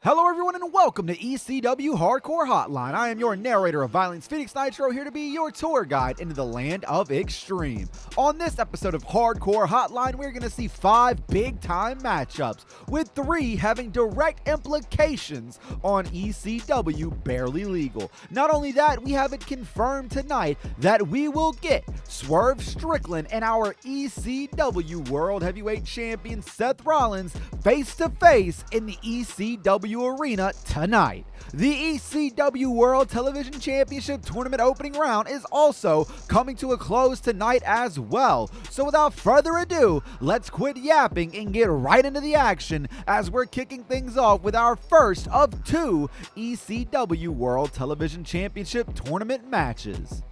Hello everyone and welcome to ECW Hardcore Hotline. I am your narrator of Violence, Phoenix Nitro, here to be your tour guide into the land of extreme. On this episode of Hardcore Hotline, we're going to see 5 big-time matchups, with 3 having direct implications on ECW Barely Legal. Not only that, we have it confirmed tonight that we will get Swerve Strickland and our ECW World Heavyweight Champion Seth Rollins face-to-face in the ECW Arena tonight. The ECW World Television Championship Tournament opening round is also coming to a close tonight as well. So without further ado, let's quit yapping and get right into the action as we're kicking things off with our first of 2 ECW World Television Championship Tournament matches.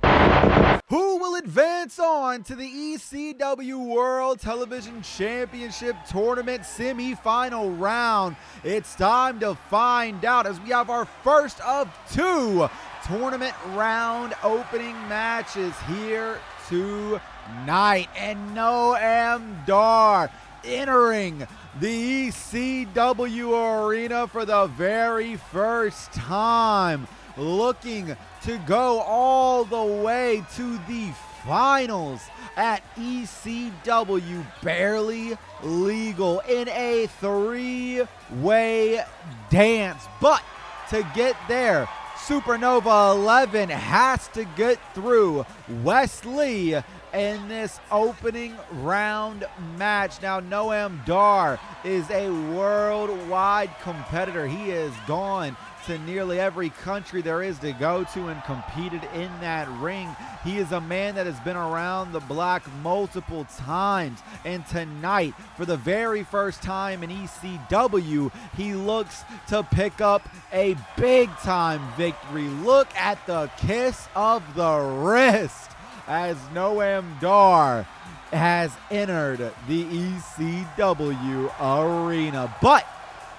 Who will advance on to the ECW World Television Championship Tournament semi-final round? It's time to find out as we have our first of 2 tournament round opening matches here tonight. And Noam Dar entering the ECW Arena for the very first time, looking to go all the way to the finals at ECW Barely Legal in a 3-way dance. But to get there, Supernova 11 has to get through Wes Lee in this opening round match. Now, Noam Dar is a worldwide competitor. He has gone to nearly every country there is to go to and competed in that ring. He is a man that has been around the block multiple times, and tonight, for the very first time in ECW, he looks to pick up a big-time victory. Look at the kiss of the wrist as Noam Dar has entered the ECW Arena. But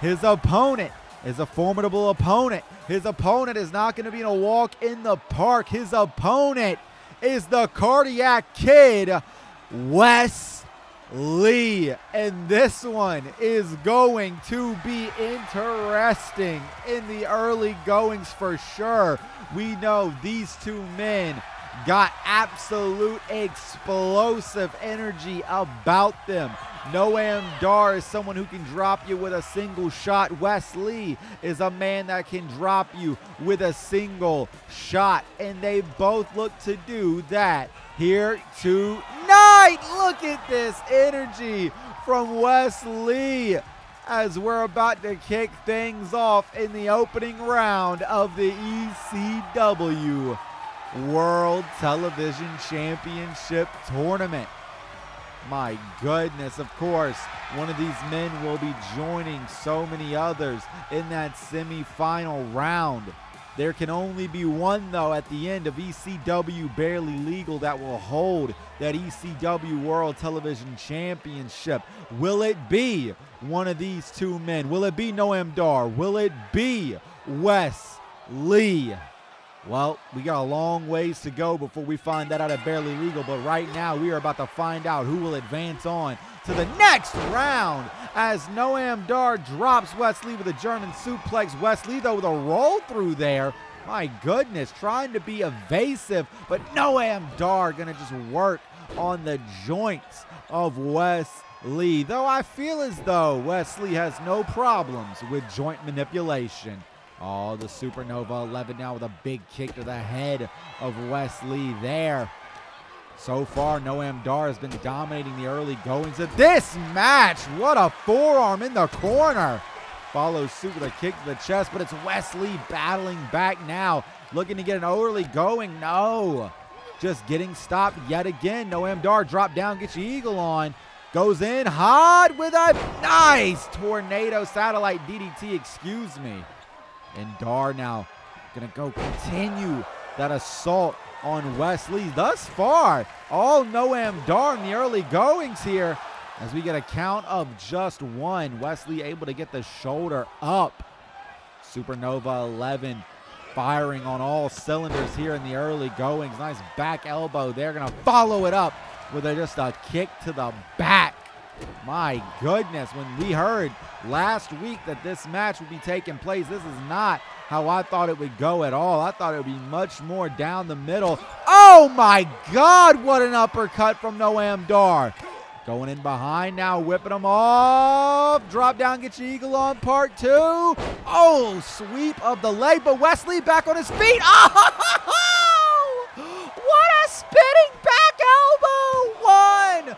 his opponent is a formidable opponent. His opponent is not going to be a walk in the park. His opponent is the Cardiac Kid, Wes Lee. And this one is going to be interesting in the early goings for sure. We know these 2 men got absolute explosive energy about them. Noam Dar is someone who can drop you with a single shot. Wes Lee is a man that can drop you with a single shot. And they both look to do that here tonight. Look at this energy from Wes Lee as we're about to kick things off in the opening round of the ECW World Television Championship Tournament. My goodness, of course, one of these men will be joining so many others in that semi-final round. There can only be one, though, at the end of ECW Barely Legal that will hold that ECW World Television Championship. Will it be one of these 2 men? Will it be Noam Dar? Will it be Wes Lee? Well, we got a long ways to go before we find that out at Barely Legal, but right now we are about to find out who will advance on to the next round as Noam Dar drops Wes Lee with a German suplex. Wes Lee, though, with a roll through there. My goodness, trying to be evasive, but Noam Dar gonna just work on the joints of Wes Lee, though I feel as though Wes Lee has no problems with joint manipulation. Oh, the Supernova 11 now with a big kick to the head of Wes Lee there. So far, Noam Dar has been dominating the early goings of this match. What a forearm in the corner. Follows suit with a kick to the chest, but it's Wes Lee battling back now. Looking to get an early going. No. Just getting stopped yet again. Noam Dar drop down, get your eagle on. Goes in hard with a nice tornado satellite DDT, excuse me. And Dar now going to go continue that assault on Wes Lee. Thus far, all Noam Dar in the early goings here as we get a count of just 1. Wes Lee able to get the shoulder up. Supernova 11 firing on all cylinders here in the early goings. Nice back elbow. They're going to follow it up with just a kick to the back. My goodness, when we heard last week that this match would be taking place, this is not how I thought it would go at all. I thought it would be much more down the middle. Oh my God, what an uppercut from Noam Dar. Going in behind now, whipping him off. Drop down, get your eagle on part 2. Oh, sweep of the leg, but Wesley back on his feet. Oh, what a spinning back elbow. 1,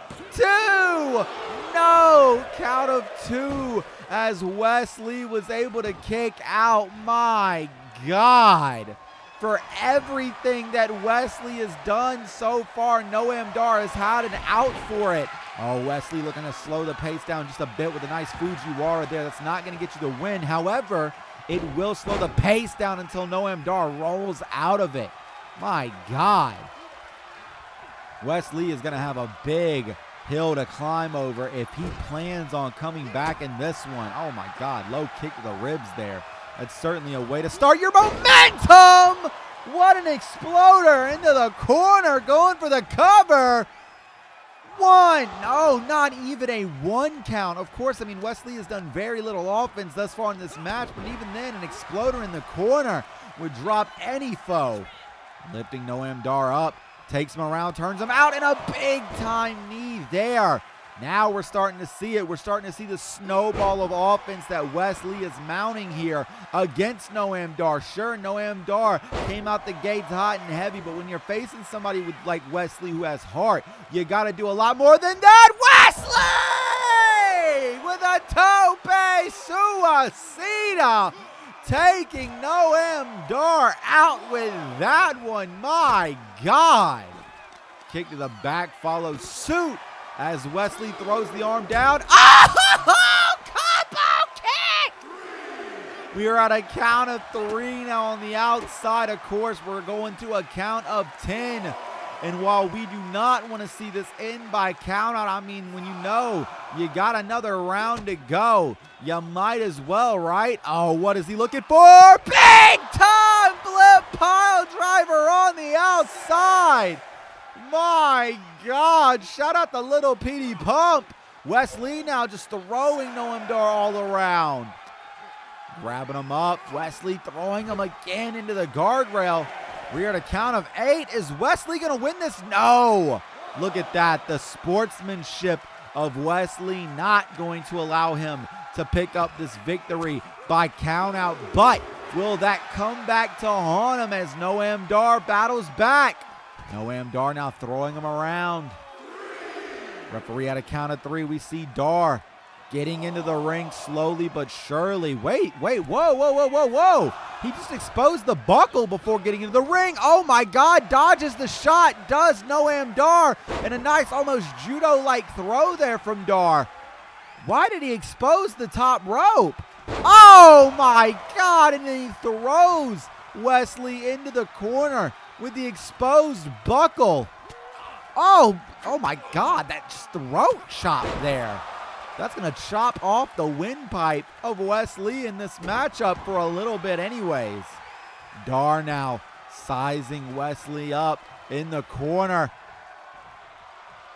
2. No, count of 2 as Wesley was able to kick out. My God. For everything that Wesley has done so far, Noam Dar has had an out for it. Oh, Wesley looking to slow the pace down just a bit with a nice Fujiwara there. That's not going to get you the win. However, it will slow the pace down until Noam Dar rolls out of it. My God. Wesley is going to have a big hill to climb over if he plans on coming back in this one. Oh my God, low kick to the ribs there. That's certainly a way to start your momentum. What an exploder into the corner, going for the cover. 1, no, not even a 1 count. Of course, I mean, Wesley has done very little offense thus far in this match, but even then, an exploder in the corner would drop any foe. Lifting Noam Dar up. Takes him around, turns him out, and a big-time knee there. Now we're starting to see it. We're starting to see the snowball of offense that Wesley is mounting here against Noam Dar. Sure, Noam Dar came out the gates hot and heavy, but when you're facing somebody with like Wesley who has heart, you got to do a lot more than that. Wesley with a tope suicida. Taking Noam Dar out with that one. My God. Kick to the back follows suit as Wesley throws the arm down. Oh, combo kick. We are at a count of 3 now on the outside. Of course, we're going to a count of 10. And while we do not want to see this end by count out, I mean, when you know you got another round to go, you might as well, right? Oh, what is he looking for? Big time flip pile driver on the outside. My God, shout out the little Petey Pump. Wesley now just throwing Noam Dar all around. Grabbing him up, Wesley throwing him again into the guardrail. We are at a count of 8. Is Wesley going to win this? No. Look at that. The sportsmanship of Wesley not going to allow him to pick up this victory by count out. But will that come back to haunt him as Noam Dar battles back? Noam Dar now throwing him around. Referee at a count of 3. We see Dar getting into the ring slowly but surely. Wait, whoa. He just exposed the buckle before getting into the ring. Oh my God, dodges the shot, does Noam Dar, and a nice almost judo-like throw there from Dar. Why did he expose the top rope? Oh my God, and then he throws Wesley into the corner with the exposed buckle. Oh my God, that throat chop there. That's going to chop off the windpipe of Wesley in this matchup for a little bit anyways. Dar now sizing Wesley up in the corner.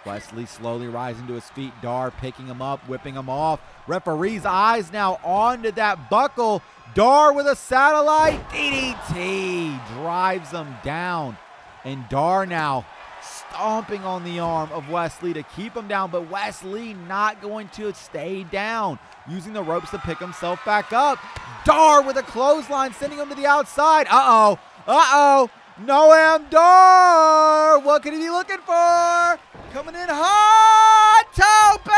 Wesley slowly rising to his feet. Dar picking him up, whipping him off. Referee's eyes now onto that buckle. Dar with a satellite DDT drives him down. And Dar now stomping on the arm of Wesley to keep him down, but Wesley not going to stay down, using the ropes to pick himself back up. Dar with a clothesline, sending him to the outside. Noam Dar, what could he be looking for? Coming in hot, tope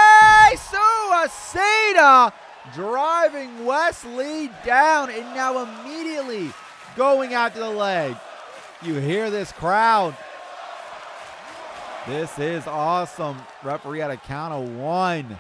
suicida, driving Wesley down, and now immediately going after the leg. You hear this crowd. This is awesome. Referee at a count of 1.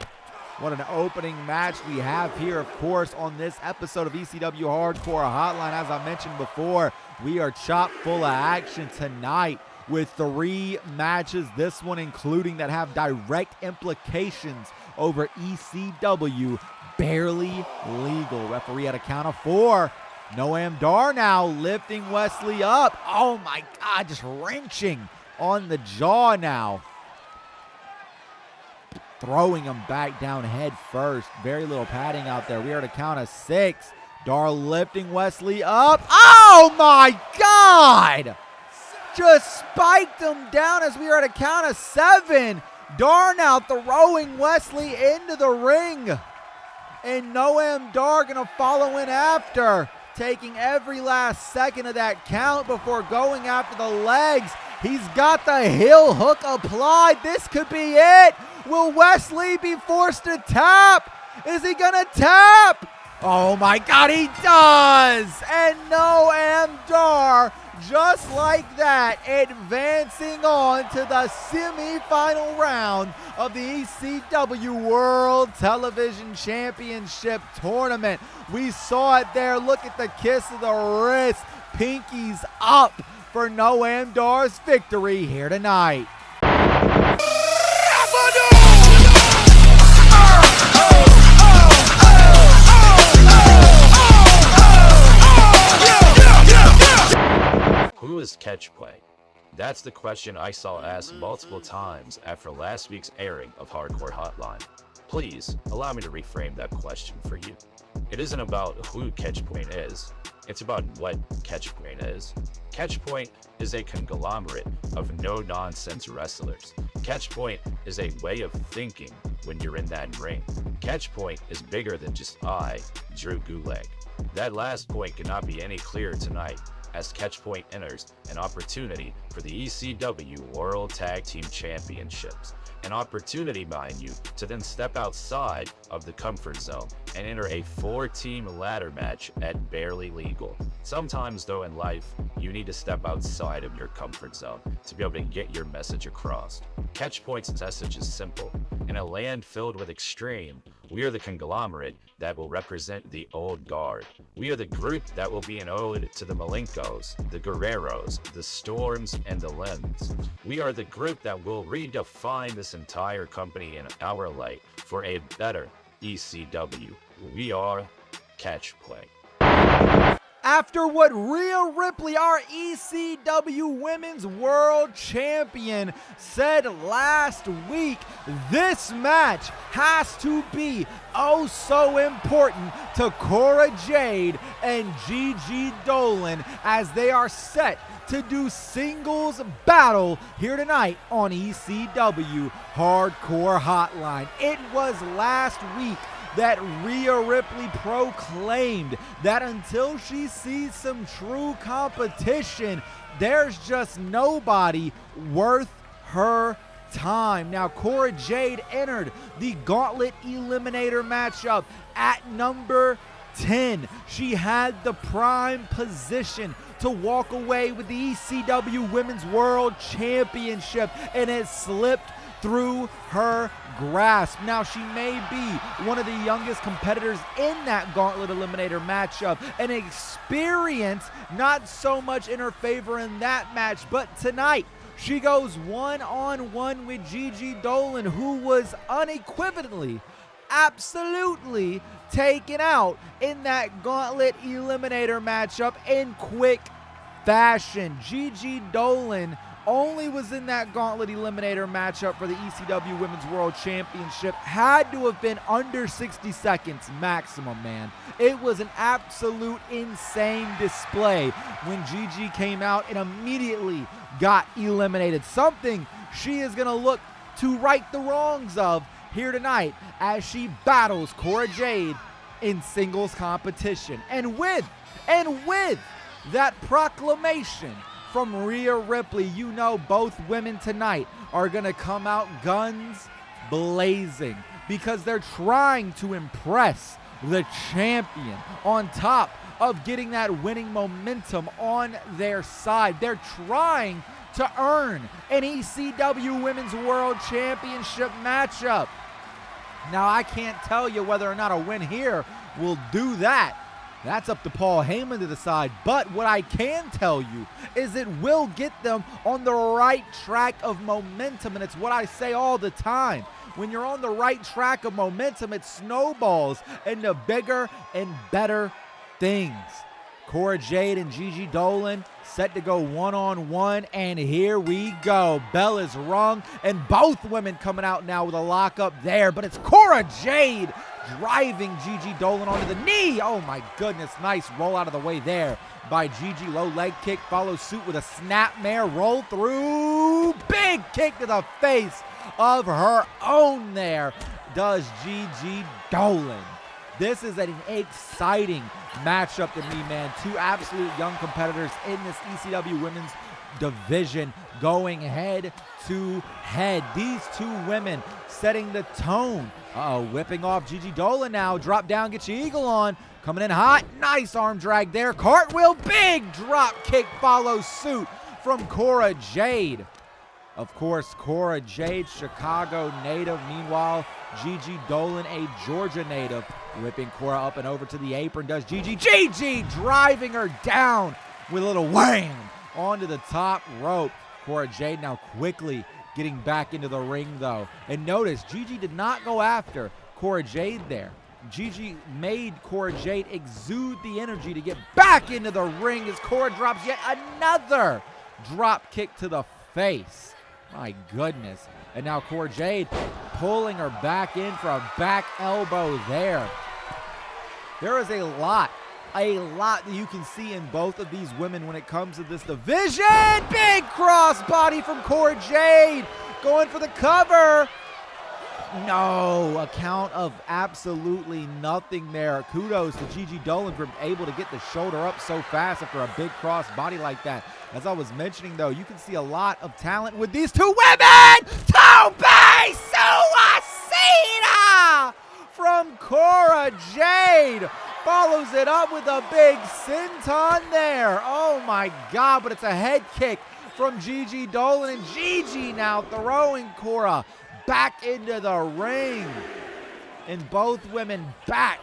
What an opening match we have here, of course, on this episode of ECW Hardcore Hotline. As I mentioned before, we are chock full of action tonight with 3 matches, this one including that have direct implications over ECW Barely Legal. Referee at a count of 4. Noam Dar now lifting Wesley up. Oh my God, just wrenching on the jaw now. throwing him back down head first. Very little padding out there. We are at a count of 6. Dar lifting Wesley up. Oh my God! Just spiked him down as we are at a count of 7. Dar now throwing Wesley into the ring. And Noam Dar gonna follow in after, taking every last second of that count before going after the legs. He's got the heel hook applied. This could be it. Will Wesley be forced to tap? Is he gonna tap? Oh my God, he does! And Noam Dar, just like that, advancing on to the semifinal round of the ECW World Television Championship Tournament. We saw it there. Look at the kiss of the wrist. Pinkies up for Noam Dar's victory here tonight. Who is Catch Play? That's the question I saw asked multiple times after last week's airing of Hardcore Hotline. Please, allow me to reframe that question for you. It isn't about who Catch Point is, it's about what Catch Point is. Catch Point is a conglomerate of no-nonsense wrestlers. Catch Point is a way of thinking when you're in that ring. Catch Point is bigger than just I, Drew Gulag. That last point cannot be any clearer tonight, as Catch Point enters an opportunity for the ECW World Tag Team Championships. An opportunity, mind you, to then step outside of the comfort zone and enter a 4-team ladder match at Barely Legal. Sometimes, though, in life, you need to step outside of your comfort zone to be able to get your message across. Catch Point's message is simple. In a land filled with extreme, we are the conglomerate that will represent the old guard. We are the group that will be an ode to the Malenkos, the Guerreros, the Storms, and the Limbs. We are the group that will redefine this entire company in our light for a better ECW. We are Catch Play. After what Rhea Ripley, our ECW Women's World Champion, said last week, this match has to be oh so important to Cora Jade and Gigi Dolan as they are set to do singles battle here tonight on ECW Hardcore Hotline. It was last week that Rhea Ripley proclaimed that until she sees some true competition, there's just nobody worth her time. Now, Cora Jade entered the Gauntlet Eliminator matchup at number 10. She had the prime position to walk away with the ECW Women's World Championship, and it slipped through her grasp. Now, she may be one of the youngest competitors in that Gauntlet Eliminator matchup, and experience not so much in her favor in that match, but tonight she goes one-on-one with Gigi Dolan, who was unequivocally, absolutely taken out in that Gauntlet Eliminator matchup in quick fashion. Gigi Dolan only was in that Gauntlet Eliminator matchup for the ECW Women's World Championship. Had to have been under 60 seconds maximum, man. It was an absolute insane display when Gigi came out and immediately got eliminated. Something she is going to look to right the wrongs of here tonight as she battles Cora Jade in singles competition. And with that proclamation from Rhea Ripley, you know both women tonight are going to come out guns blazing because they're trying to impress the champion on top of getting that winning momentum on their side. They're trying to earn an ECW Women's World Championship matchup. Now, I can't tell you whether or not a win here will do that. That's up to Paul Heyman to decide. But what I can tell you is it will get them on the right track of momentum. And it's what I say all the time. When you're on the right track of momentum, it snowballs into bigger and better things. Cora Jade and Gigi Dolan set to go one-on-one, and here we go. Bell is rung, and both women coming out now with a lockup there, but it's Cora Jade driving Gigi Dolan onto the knee. Oh my goodness, nice roll out of the way there by Gigi. Low leg kick, follows suit with a snapmare, roll through, big kick to the face of her own there, does Gigi Dolan. This is an exciting matchup to me, man. Two absolute young competitors in this ECW women's division going head to head. These two women setting the tone. Whipping off Gigi Dolan now. Drop down, get your eagle on. Coming in hot. Nice arm drag there. Cartwheel, big drop kick follows suit from Cora Jade. Of course, Cora Jade, Chicago native. Meanwhile, Gigi Dolan, a Georgia native. Whipping Cora up and over to the apron. Does Gigi driving her down with a little wham onto the top rope. Cora Jade now quickly getting back into the ring, though. And notice, Gigi did not go after Cora Jade there. Gigi made Cora Jade exude the energy to get back into the ring as Cora drops yet another drop kick to the face. My goodness. And now Cora Jade pulling her back in for a back elbow there. There is a lot that you can see in both of these women when it comes to this division. Big crossbody from Cora Jade. Going for the cover. No, a count of absolutely nothing there. Kudos to Gigi Dolan for able to get the shoulder up so fast after a big cross body like that. As I was mentioning, though, you can see a lot of talent with these two women. Toby Suicida from Cora Jade. Follows it up with a big senton there. Oh, my God, but it's a head kick from Gigi Dolan. And Gigi now throwing Cora back into the ring. And both women back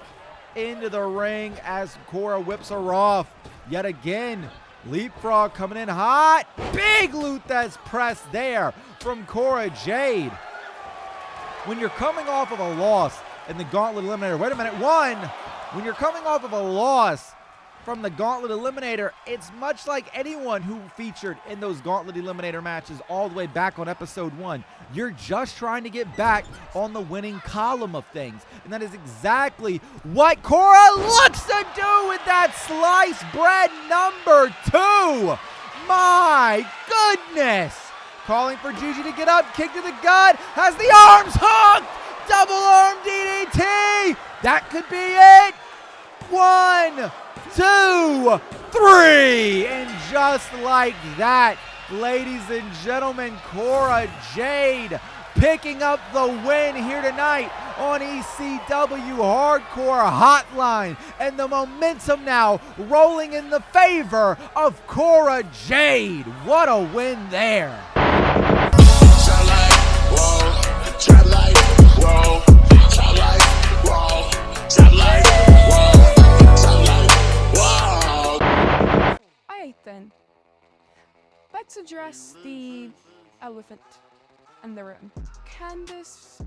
into the ring as Cora whips her off. Yet again, leapfrog coming in hot. Big Luthez press there from Cora Jade. When you're coming off of a loss in the Gauntlet Eliminator, when you're coming off of a loss from the Gauntlet Eliminator, it's much like anyone who featured in those Gauntlet Eliminator matches all the way back on episode 1. You're just trying to get back on the winning column of things. And that is exactly what Cora looks to do with that sliced bread number 2. My goodness. Calling for Gigi to get up, kick to the gut, has the arms hooked. Double arm DDT. That could be it. 1, 2, 3. And just like that, ladies and gentlemen, Cora Jade picking up the win here tonight on ECW Hardcore Hotline. And the momentum now rolling in the favor of Cora Jade. What a win there. Alright then, let's address the elephant in the room. Candice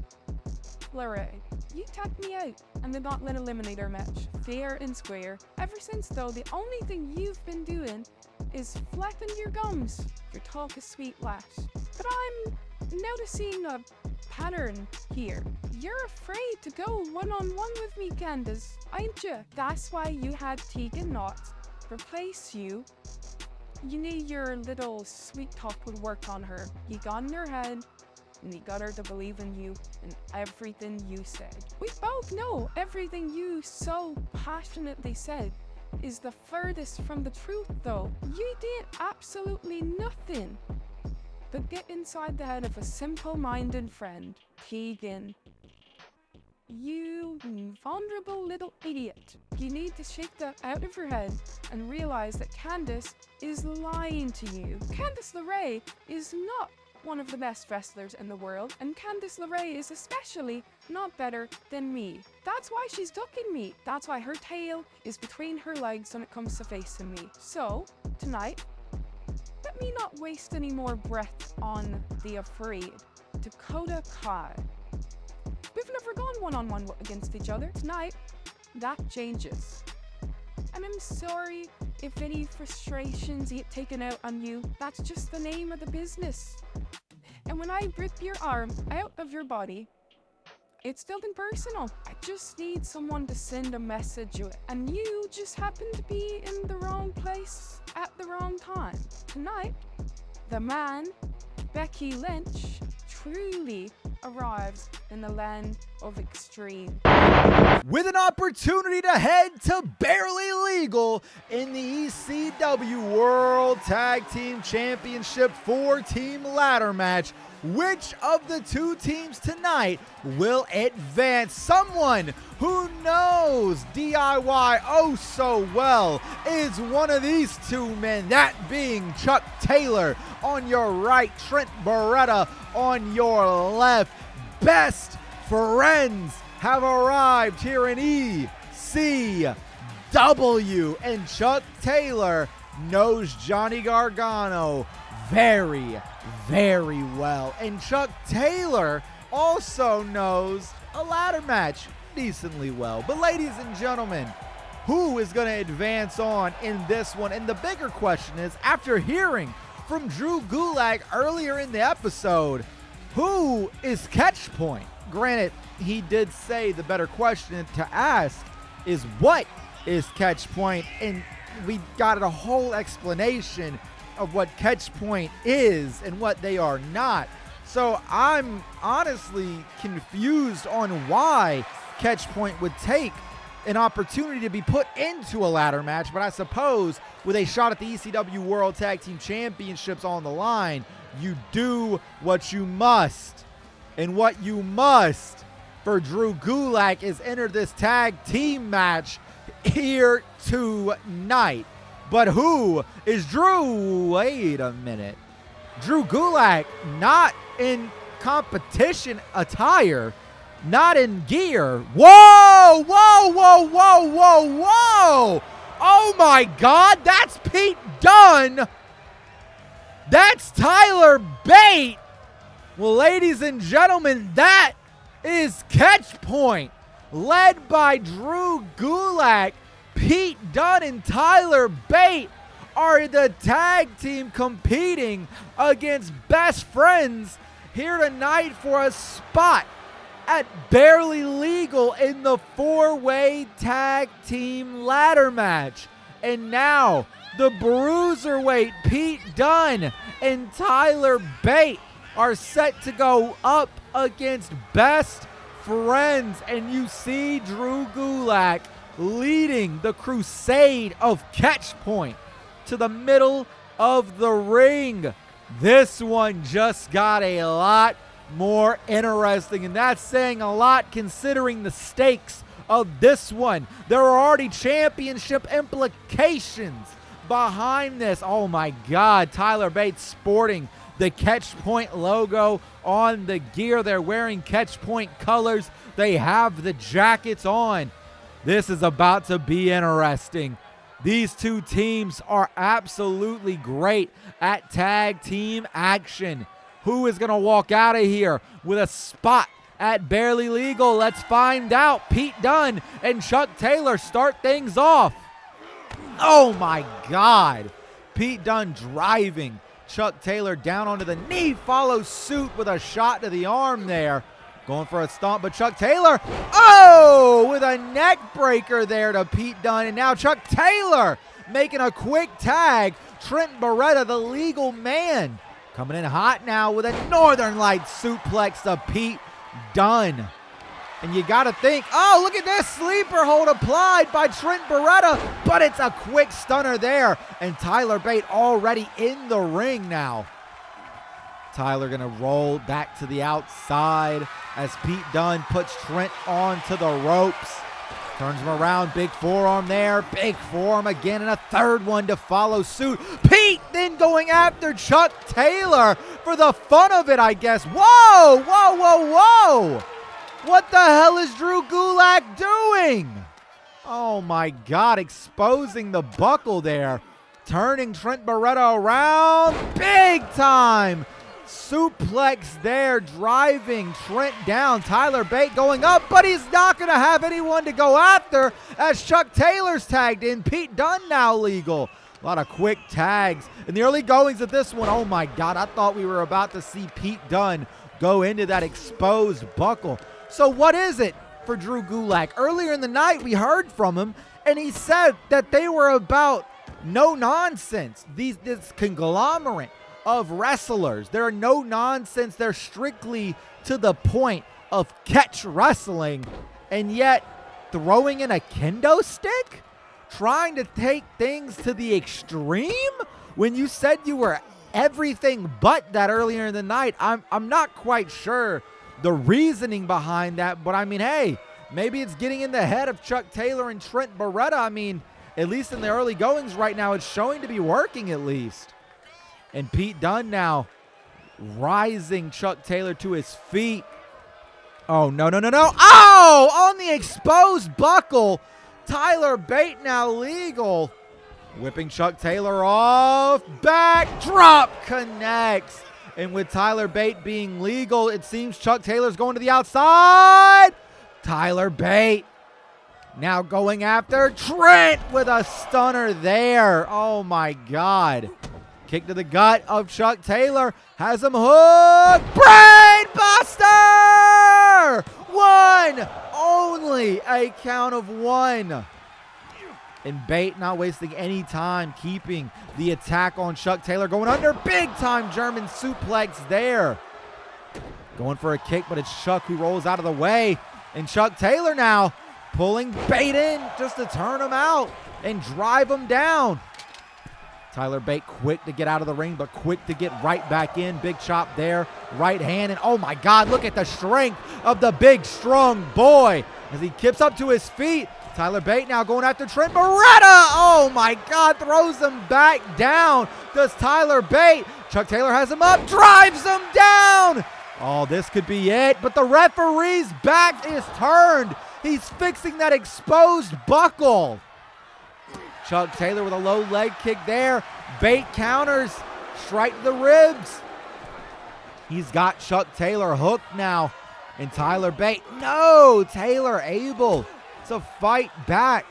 LeRae, you tapped me out in the Gauntlet Eliminator match, fair and square. Ever since though, the only thing you've been doing is flapping your gums. Your talk is sweet, lass. But I'm noticing a pattern here. You're afraid to go one-on-one with me, Candice, ain't you? That's why you had Tegan Knott replace you. You knew your little sweet talk would work on her. You got in her head, and you got her to believe in you and everything you said. We both know everything you so passionately said is the furthest from the truth, though. You did absolutely nothing but get inside the head of a simple-minded friend, Tegan. You vulnerable little idiot. You need to shake that out of your head and realize that Candice is lying to you. Candice LeRae is not one of the best wrestlers in the world, and Candice LeRae is especially not better than me. That's why she's ducking me. That's why her tail is between her legs when it comes to facing me. So, tonight, let me not waste any more breath on the afraid. Dakota Kai. We've never gone one-on-one against each other. Tonight, that changes. And I'm sorry if any frustrations get taken out on you, that's just the name of the business. And when I rip your arm out of your body, it's nothing personal. I just need someone to send a message with. And you just happen to be in the wrong place at the wrong time. Tonight, the man, Becky Lynch, truly arrives in the land of extreme. With an opportunity to head to Barely Legal in the ECW World Tag Team Championship 4-team ladder match, which of the two teams tonight will advance? Someone who knows DIY oh so well is one of these two men, that being Chuck Taylor on your right, Trent Beretta on your left. Best friends have arrived here in ECW, and Chuck Taylor knows Johnny Gargano very, very well. And Chuck Taylor also knows a ladder match decently well. But ladies and gentlemen, who is going to advance on in this one? And the bigger question is, after hearing from Drew Gulak earlier in the episode, who is Catchpoint? Granted, he did say the better question to ask is, what is Catchpoint? And we got a whole explanation of what Catchpoint is and what they are not. So I'm honestly confused on why Catchpoint would take an opportunity to be put into a ladder match, but I suppose with a shot at the ECW World Tag Team Championships on the line, you do what you must. And what you must for Drew Gulak is enter this tag team match here tonight. But who is Drew? Wait a minute. Drew Gulak not in competition attire, not in gear. Whoa, whoa, whoa, whoa, whoa, whoa. Oh my God, that's Pete Dunne. That's Tyler Bate. Well, ladies and gentlemen, that is Catchpoint, led by Drew Gulak. Pete Dunne and Tyler Bate are the tag team competing against Best Friends here tonight for a spot at Barely Legal in the 4-way tag team ladder match. And now the Bruiserweight Pete Dunne and Tyler Bate are set to go up against Best Friends. And you see Drew Gulak leading the crusade of Catchpoint to the middle of the ring. This one just got a lot more interesting, and that's saying a lot considering the stakes of this one. There are already championship implications behind this. Oh my God, Tyler Bate sporting the Catchpoint logo on the gear. They're wearing Catchpoint colors. They have the jackets on. This is about to be interesting. These two teams are absolutely great at tag team action. Who is going to walk out of here with a spot at Barely Legal? Let's find out. Pete Dunne and Chuck Taylor start things off. Oh my God. Pete Dunne driving Chuck Taylor down onto the knee, follows suit with a shot to the arm there. Going for a stomp, but Chuck Taylor, oh, with a neck breaker there to Pete Dunne. And now Chuck Taylor making a quick tag. Trent Beretta, the legal man, coming in hot now with a Northern Lights suplex to Pete Dunne. And you got to think, oh, look at this sleeper hold applied by Trent Beretta, but it's a quick stunner there. And Tyler Bate already in the ring now. Tyler going to roll back to the outside as Pete Dunne puts Trent onto the ropes. Turns him around, big forearm there, big forearm again, and a third one to follow suit. Pete then going after Chuck Taylor for the fun of it, I guess. Whoa, whoa, whoa, whoa. What the hell is Drew Gulak doing? Oh my God, exposing the buckle there. Turning Trent Beretta around big time. suplex there, driving Trent down. Tyler Bate going up, but he's not going to have anyone to go after as Chuck Taylor's tagged in. Pete Dunne now legal. A lot of quick tags in the early goings of this one. Oh my God, I thought we were about to see Pete Dunne go into that exposed buckle. So what is it for Drew Gulak? Earlier in the night, we heard from him, and he said that they were about no nonsense. This conglomerate of wrestlers. They're no nonsense. They're strictly to the point of catch wrestling, and yet throwing in a kendo stick? Trying to take things to the extreme? When you said you were everything but that earlier in the night, I'm not quite sure the reasoning behind that, but I mean, hey, maybe it's getting in the head of Chuck Taylor and Trent Beretta. I mean, at least in the early goings right now, it's showing to be working at least. And Pete Dunne now rising Chuck Taylor to his feet. Oh, no. Oh, on the exposed buckle. Tyler Bate now legal. Whipping Chuck Taylor off. Backdrop connects. And with Tyler Bate being legal, it seems Chuck Taylor's going to the outside. Tyler Bate now going after Trent with a stunner there. Oh, my God. Kick to the gut of Chuck Taylor. Has him hooked. Brainbuster! One. Only a count of one. And Bate not wasting any time, keeping the attack on Chuck Taylor. Going under. Big time German suplex there. Going for a kick, but it's Chuck who rolls out of the way. And Chuck Taylor now pulling Bate in just to turn him out and drive him down. Tyler Bate quick to get out of the ring, but quick to get right back in. Big chop there, right hand, and oh my God, look at the strength of the big, strong boy as he kips up to his feet. Tyler Bate now going after Trent Beretta. Oh my God, throws him back down. Does Tyler Bate? Chuck Taylor has him up, drives him down. Oh, this could be it, but the referee's back is turned. He's fixing that exposed buckle. Chuck Taylor with a low leg kick there. Bate counters, straight to the ribs. He's got Chuck Taylor hooked now. And Tyler Bate, no, Taylor able to fight back.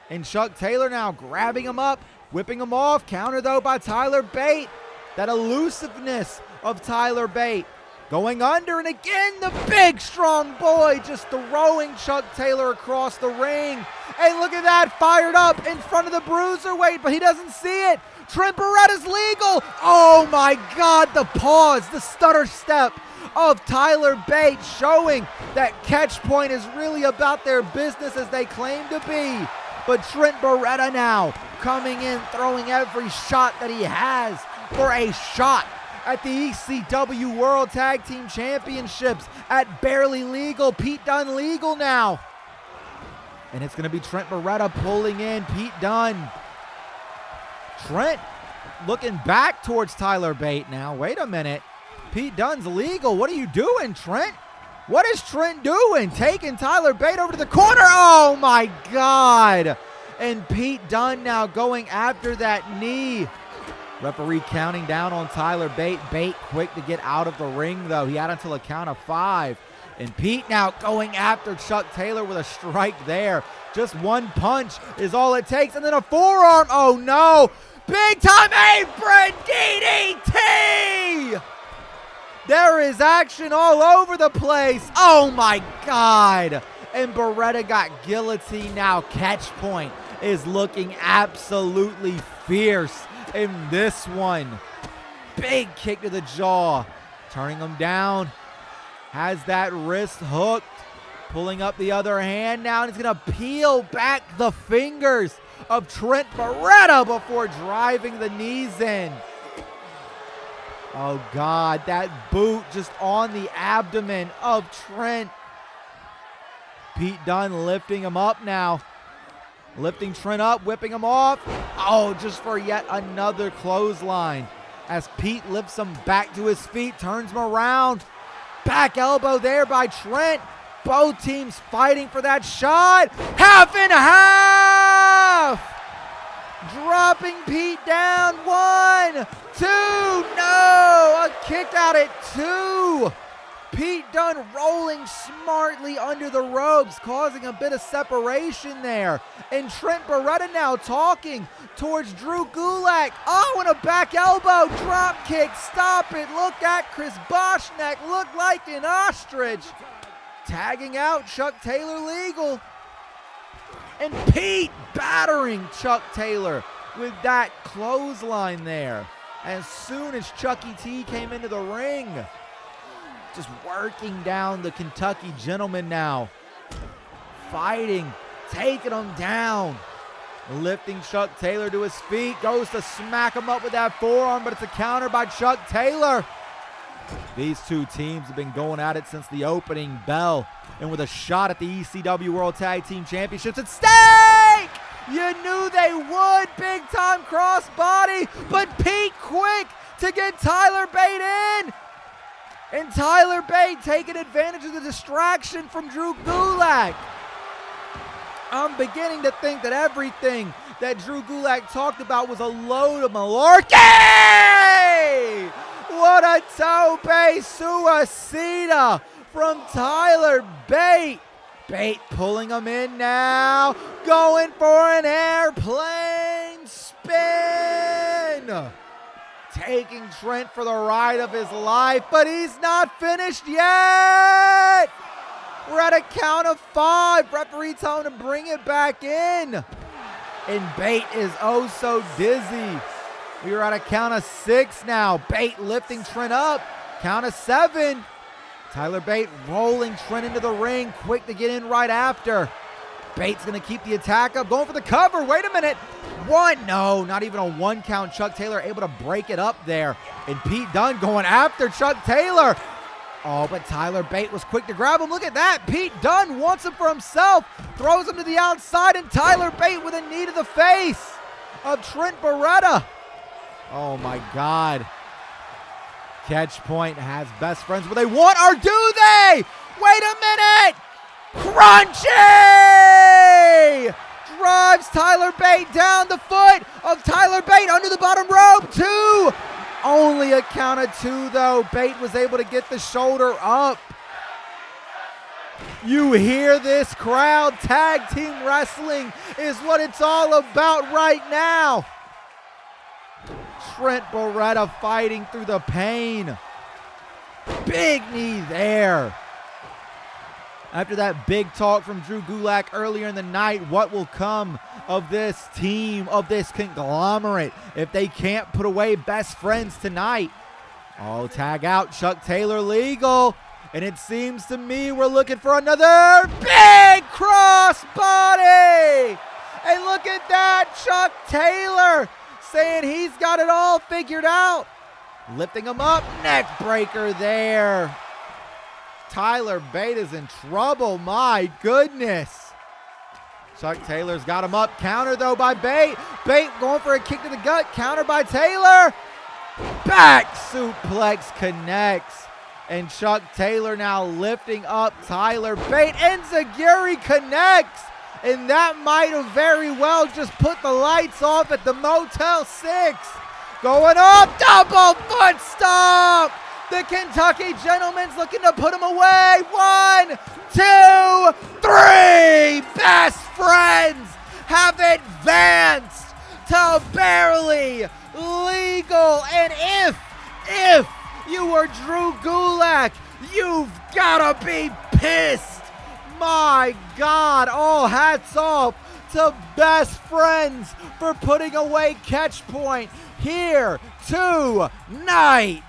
And Chuck Taylor now grabbing him up, whipping him off. Counter though by Tyler Bate. That elusiveness of Tyler Bate. Going under, and again, the big, strong boy just throwing Chuck Taylor across the ring. And look at that, fired up in front of the bruiserweight, but he doesn't see it. Trent Beretta's legal. Oh, my God, the pause, the stutter step of Tyler Bate showing that Catch Point is really about their business as they claim to be. But Trent Beretta now coming in, throwing every shot that he has for a shot at the ECW World Tag Team Championships at barely legal. Pete Dunne legal now. And it's going to be Trent Beretta pulling in Pete Dunne. Trent looking back towards Tyler Bate now. Wait a minute. Pete Dunne's legal. What are you doing, Trent? What is Trent doing? Taking Tyler Bate over to the corner. Oh, my God. And Pete Dunne now going after that knee. Referee counting down on Tyler Bate. Bate quick to get out of the ring, though. He had until a count of 5. And Pete now going after Chuck Taylor with a strike there. Just one punch is all it takes. And then a forearm. Oh, no. Big time apron DDT. There is action all over the place. Oh, my God. And Beretta got guillotine now. Catch Point is looking absolutely fierce in this one. Big kick to the jaw. Turning him down. Has that wrist hooked. Pulling up the other hand now. And he's going to peel back the fingers of Trent Beretta before driving the knees in. Oh, God. That boot just on the abdomen of Trent. Pete Dunne lifting him up now. Lifting Trent up, whipping him off. Oh, just for yet another clothesline. As Pete lifts him back to his feet, turns him around. Back elbow there by Trent. Both teams fighting for that shot. Half and half. dropping Pete down. 1, 2, no, a kick out at 2. Pete Dunne rolling smartly under the ropes, causing a bit of separation there. And Trent Beretta now talking towards Drew Gulak. Oh, and a back elbow, drop kick, stop it. Look at Chris Boschneck, look like an ostrich. Tagging out Chuck Taylor legal. And Pete battering Chuck Taylor with that clothesline there. As soon as Chucky T came into the ring. Just working down the Kentucky gentleman now. Fighting, taking him down. Lifting Chuck Taylor to his feet. Goes to smack him up with that forearm, but it's a counter by Chuck Taylor. These two teams have been going at it since the opening bell. And with a shot at the ECW World Tag Team Championships at stake! You knew they would. Big time crossbody. But Pete quick to get Tyler Bate in. And Tyler Bate taking advantage of the distraction from Drew Gulak. I'm beginning to think that everything that Drew Gulak talked about was a load of malarkey! What a tope suicida from Tyler Bate. Bate pulling him in now. Going for an airplane spin. Taking Trent for the ride of his life, but he's not finished yet. We're at a count of 5. Referee telling him to bring it back in. And Bate is oh so dizzy. We are at a count of 6 now. Bate lifting Trent up. Count of 7. Tyler Bate rolling Trent into the ring. Quick to get in right after. Bate's going to keep the attack up. Going for the cover. Wait a minute. 1. No, not even a 1 count. Chuck Taylor able to break it up there. And Pete Dunne going after Chuck Taylor. Oh, but Tyler Bate was quick to grab him. Look at that. Pete Dunne wants him for himself. Throws him to the outside. And Tyler Bate with a knee to the face of Trent Beretta. Oh, my God. Catch Point has best friends. What they want, or do they? Wait a minute. Crunchy! Drives Tyler Bate down the foot of Tyler Bate under the bottom rope. 2. Only a count of 2, though. Bate was able to get the shoulder up. You hear this crowd. Tag team wrestling is what it's all about right now. Trent Beretta fighting through the pain. Big knee there. After that big talk from Drew Gulak earlier in the night, what will come of this team, of this conglomerate, if they can't put away best friends tonight? Oh, tag out Chuck Taylor legal. And it seems to me we're looking for another big crossbody. And look at that, Chuck Taylor saying he's got it all figured out. Lifting him up, neck breaker there. Tyler Bate is in trouble, my goodness. Chuck Taylor's got him up, counter though by Bate. Bate going for a kick to the gut, counter by Taylor. Back suplex connects. And Chuck Taylor now lifting up Tyler Bate. Enziguri connects. And that might have very well just put the lights off at the Motel 6. Going up, double foot stomp. The Kentucky gentleman's looking to put him away. 1, 2, 3. Best friends have advanced to barely legal. And if you were Drew Gulak, you've got to be pissed. My God, all hats off to best friends for putting away Catch Point here tonight.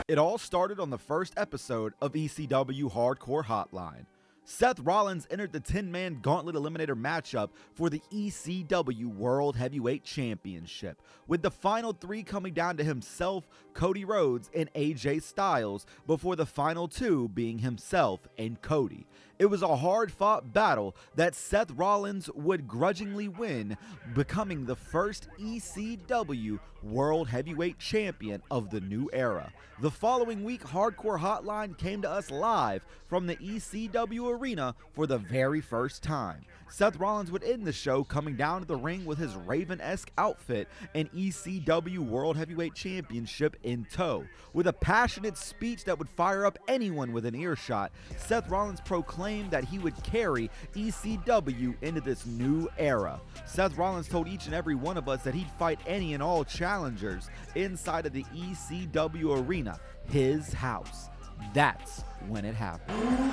It all started on the first episode of ECW Hardcore Hotline. Seth Rollins entered the 10-man gauntlet eliminator matchup for the ECW World Heavyweight Championship, with the final 3 coming down to himself, Cody Rhodes, and AJ Styles, before the final 2 being himself and Cody. It was a hard-fought battle that Seth Rollins would grudgingly win, becoming the first ECW World Heavyweight Champion of the new era. The following week, Hardcore Hotline came to us live from the ECW arena for the very first time. Seth Rollins would end the show coming down to the ring with his Raven-esque outfit and ECW World Heavyweight Championship in tow. With a passionate speech that would fire up anyone with an earshot, Seth Rollins proclaimed that he would carry ECW into this new era. Seth Rollins told each and every one of us that he'd fight any and all challengers inside of the ECW arena, his house. That's when it happened.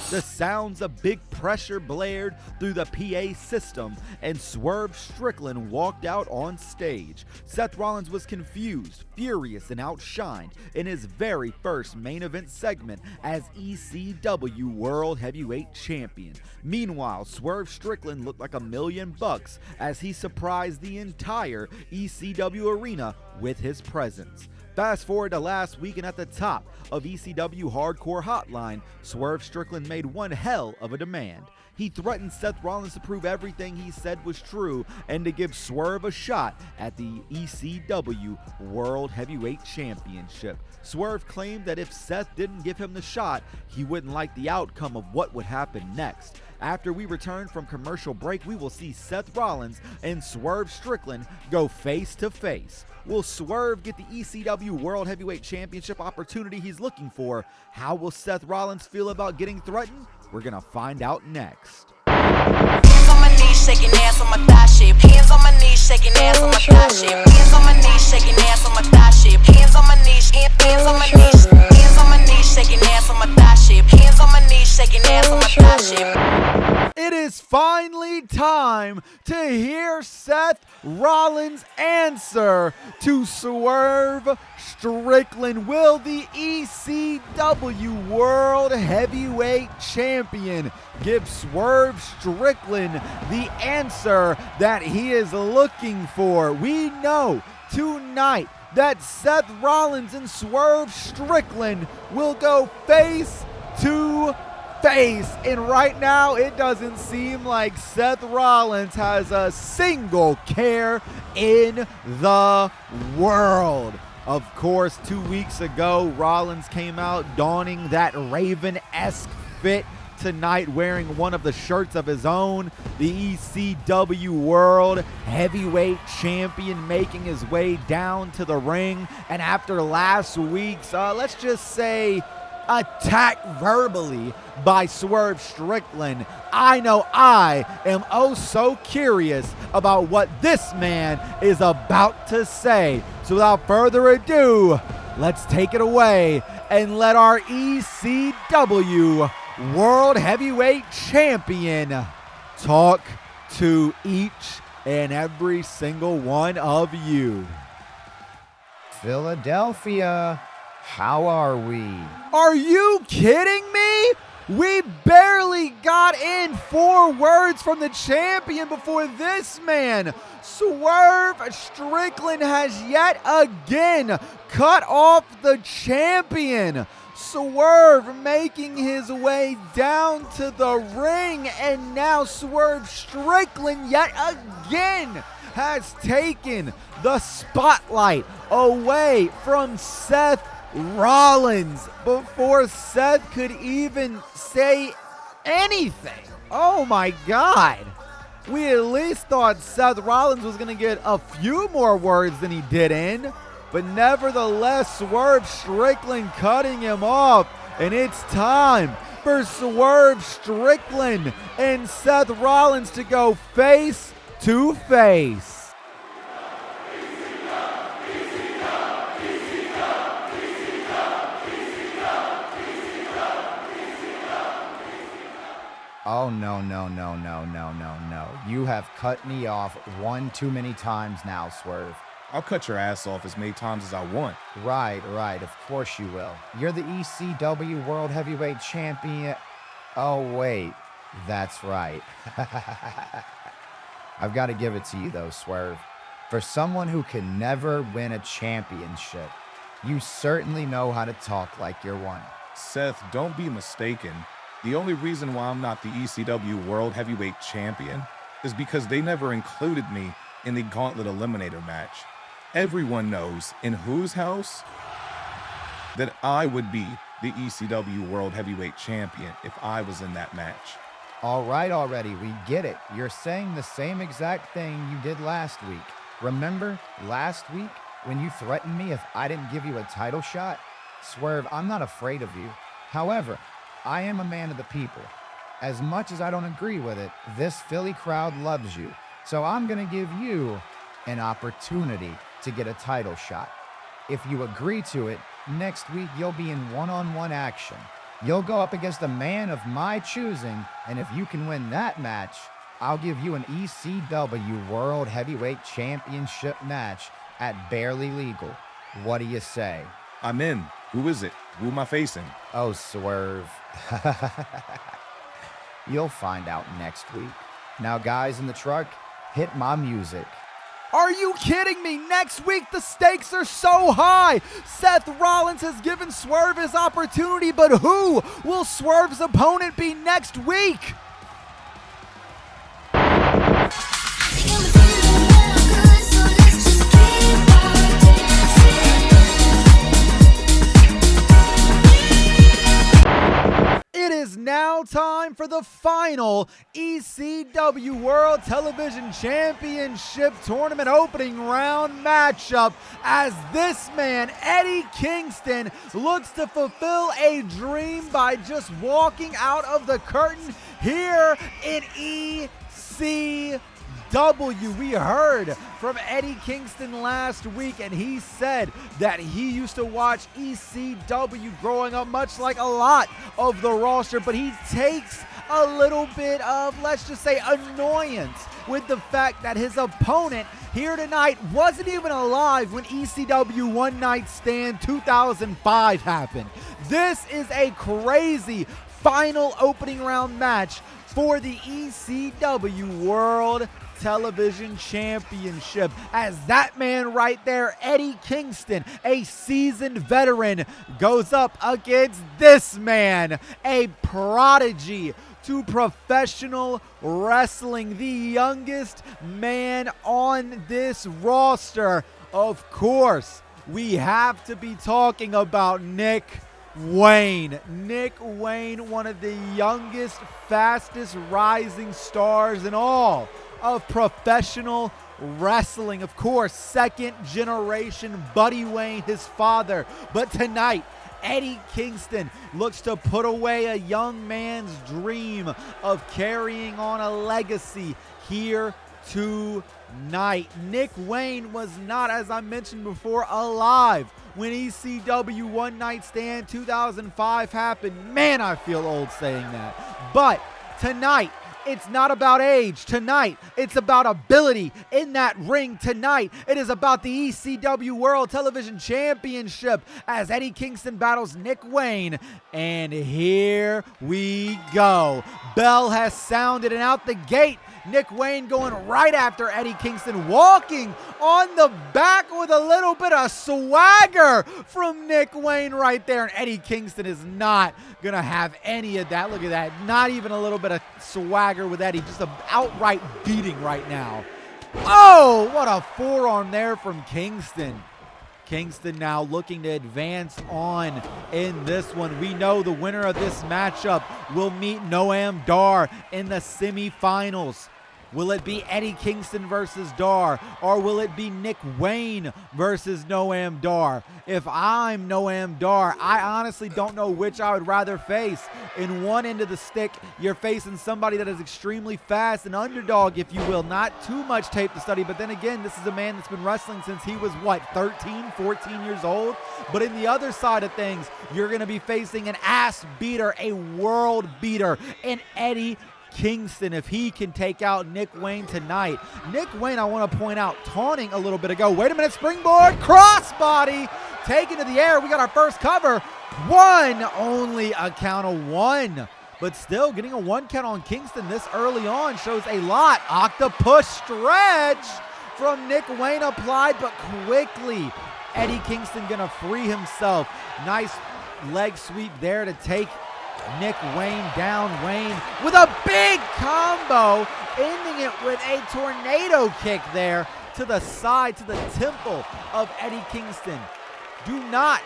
The sounds of big pressure blared through the PA system, and Swerve Strickland walked out on stage. Seth Rollins was confused, furious, and outshined in his very first main event segment as ECW World Heavyweight Champion. Meanwhile, Swerve Strickland looked like $1,000,000 as he surprised the entire ECW arena with his presence. Fast forward to last week, and at the top of ECW Hardcore Hotline, Swerve Strickland made one hell of a demand. He threatened Seth Rollins to prove everything he said was true and to give Swerve a shot at the ECW World Heavyweight Championship. Swerve claimed that if Seth didn't give him the shot, he wouldn't like the outcome of what would happen next. After we return from commercial break, we will see Seth Rollins and Swerve Strickland go face to face. Will Swerve get the ECW World Heavyweight Championship opportunity he's looking for? How will Seth Rollins feel about getting threatened? We're gonna find out next. Hands on my knees, shaking ass on my thigh shape. Hands on my knees, shaking ass on my thigh shape. Hands on my knees, shaking ass on my thigh shape. Hands on my knees, hands on my knees, hands on my knees, shaking ass on my thigh shape. Hands on my knees, shaking ass on my thigh shape. It is finally time to hear Seth Rollins' answer to Swerve Strickland. Will the ECW World Heavyweight Champion give Swerve Strickland the answer that he is looking for? We know tonight that Seth Rollins and Swerve Strickland will go face to face, and right now it doesn't seem like Seth Rollins has a single care in the world. Of course, 2 weeks ago, Rollins came out donning that Raven-esque fit. Tonight, wearing one of the shirts of his own, the ECW World Heavyweight Champion making his way down to the ring. And after last week's, let's just say, attack verbally by Swerve Strickland, I know I am oh so curious about what this man is about to say. So without further ado, let's take it away and let our ECW World Heavyweight Champion talk to each and every single one of you. Philadelphia, how are we? Are you kidding me? We barely got in 4 words from the champion before this man. Swerve Strickland has yet again cut off the champion. Swerve making his way down to the ring, and now Swerve Strickland yet again has taken the spotlight away from Seth Rollins before Seth could even say anything. Oh my God. We at least thought Seth Rollins was going to get a few more words than he did in, but nevertheless, Swerve Strickland cutting him off, and it's time for Swerve Strickland and Seth Rollins to go face to face. Oh, no. You have cut me off one too many times now, Swerve. I'll cut your ass off as many times as I want. Right. Of course you will. You're the ECW World Heavyweight Champion. Oh, wait. That's right. I've got to give it to you, though, Swerve. For someone who can never win a championship, you certainly know how to talk like you're one. Seth, don't be mistaken. The only reason why I'm not the ECW World Heavyweight Champion is because they never included me in the Gauntlet Eliminator match. Everyone knows in whose house that I would be the ECW World Heavyweight Champion if I was in that match. All right already, we get it. You're saying the same exact thing you did last week. Remember last week when you threatened me if I didn't give you a title shot? Swerve, I'm not afraid of you. However, I am a man of the people. As much as I don't agree with it, this Philly crowd loves you. So I'm going to give you an opportunity to get a title shot. If you agree to it, next week you'll be in one-on-one action. You'll go up against a man of my choosing, and if you can win that match, I'll give you an ECW World Heavyweight Championship match at Barely Legal. What do you say? I'm in. Who is it? Who am I facing? Oh, Swerve. You'll find out next week. Now, guys in the truck, hit my music. Are you kidding me? Next week, the stakes are so high. Seth Rollins has given Swerve his opportunity, but who will Swerve's opponent be next week? It is now time for the final ECW World Television Championship Tournament opening round matchup as this man, Eddie Kingston, looks to fulfill a dream by just walking out of the curtain here in ECW. We heard from Eddie Kingston last week, and he said that he used to watch ECW growing up, much like a lot of the roster, but he takes a little bit of, let's just say, annoyance with the fact that his opponent here tonight wasn't even alive when ECW One Night Stand 2005 happened. This is a crazy final opening round match for the ECW World Television Championship, as that man right there, Eddie Kingston, a seasoned veteran, goes up against this man, a prodigy to professional wrestling, the youngest man on this roster. Of course, we have to be talking about Nick Wayne. Nick Wayne, one of the youngest, fastest rising stars in all of professional wrestling. Of course, second generation Buddy Wayne, his father. But tonight, Eddie Kingston looks to put away a young man's dream of carrying on a legacy here tonight. Nick Wayne was not, as I mentioned before, alive when ECW One Night Stand 2005 happened. Man, I feel old saying that. But tonight, it's not about age. Tonight, it's about ability in that ring. Tonight, it is about the ECW World Television Championship as Eddie Kingston battles Nick Wayne. And here we go. Bell has sounded, and out the gate, Nick Wayne going right after Eddie Kingston, walking on the back with a little bit of swagger from Nick Wayne right there. And Eddie Kingston is not going to have any of that. Look at that. Not even a little bit of swagger with Eddie. Just an outright beating right now. Oh, what a forearm there from Kingston. Kingston now looking to advance on in this one. We know the winner of this matchup will meet Noam Dar in the semifinals. Will it be Eddie Kingston versus Dar, or will it be Nick Wayne versus Noam Dar? If I'm Noam Dar, I honestly don't know which I would rather face. In one end of the stick, you're facing somebody that is extremely fast, an underdog, if you will. Not too much tape to study, but then again, this is a man that's been wrestling since he was, what, 13, 14 years old? But in the other side of things, you're going to be facing an ass beater, a world beater, in Eddie Kingston, if he can take out Nick Wayne tonight. Nick Wayne, I want to point out, taunting a little bit ago. Wait a minute, springboard, crossbody, taken to the air. We got our first cover. One, only a count of one. But still, getting a one count on Kingston this early on shows a lot. Octopus stretch from Nick Wayne applied, but quickly Eddie Kingston gonna free himself. Nice leg sweep there to take Nick Wayne down. Wayne with a big combo, ending it with a tornado kick there to the side, to the temple of Eddie Kingston. Do not